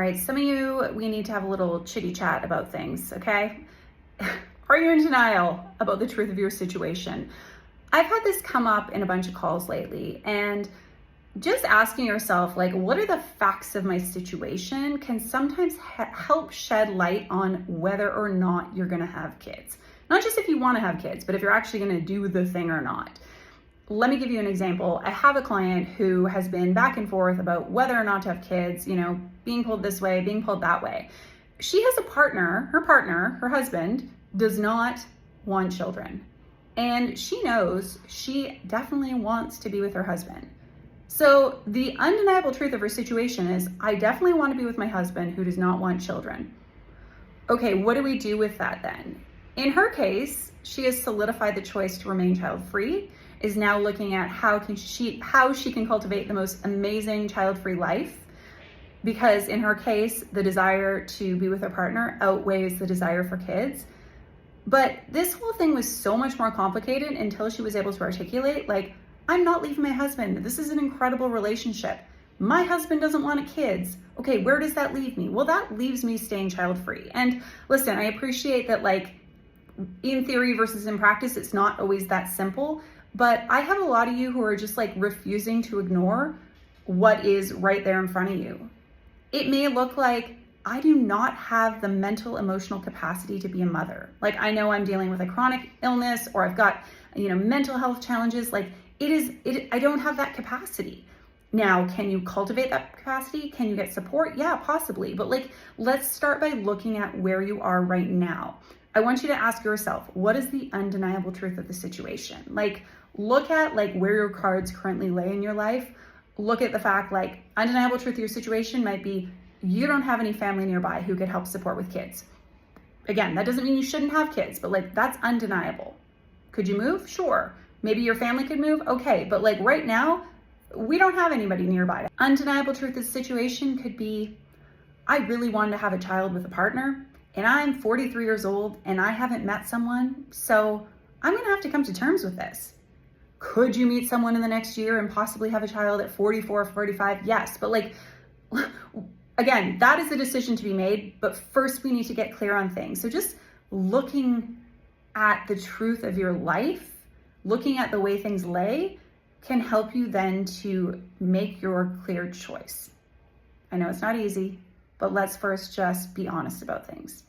right, some of you, we need to have a little chitty chat about things, okay? Are you in denial about the truth of your situation? I've had this come up in a bunch of calls lately, and just asking yourself, like, what are the facts of my situation can sometimes help shed light on whether or not you're gonna have kids. Not just if you wanna have kids, but if you're actually gonna do the thing or not. Let me give you an example. I have a client who has been back and forth about whether or not to have kids, being pulled this way, being pulled that way. She has a partner, her husband, does not want children. And she knows she definitely wants to be with her husband. So the undeniable truth of her situation is, I definitely want to be with my husband who does not want children. Okay, what do we do with that then? In her case, she has solidified the choice to remain child-free, is now looking at how she can cultivate the most amazing child-free life, because in her case, the desire to be with her partner outweighs the desire for kids. But this whole thing was so much more complicated until she was able to articulate, like, I'm not leaving my husband. This is an incredible relationship. My husband doesn't want kids. Okay, where does that leave me? Well, that leaves me staying child-free. And listen, I appreciate that, like, in theory versus in practice, it's not always that simple. But I have a lot of you who are just like refusing to ignore what is right there in front of you. It may look like, I do not have the mental, emotional capacity to be a mother. Like, I know I'm dealing with a chronic illness, or I've got, mental health challenges. Like, I don't have that capacity. Now, can you cultivate that capacity? Can you get support? Yeah, possibly. But like, let's start by looking at where you are right now. I want you to ask yourself, what is the undeniable truth of the situation? Like, look at like where your cards currently lay in your life. Look at the fact, like, undeniable truth of your situation might be you don't have any family nearby who could help support with kids. Again, that doesn't mean you shouldn't have kids, but like, that's undeniable. Could you move? Sure. Maybe your family could move. Okay. But like right now, we don't have anybody nearby. Undeniable truth of the situation could be, I really wanted to have a child with a partner, and I'm 43 years old and I haven't met someone. So I'm going to have to come to terms with this. Could you meet someone in the next year and possibly have a child at 44, 45? Yes. But like, again, that is a decision to be made, but first we need to get clear on things. So just looking at the truth of your life, looking at the way things lay, can help you then to make your clear choice. I know it's not easy, but let's first just be honest about things.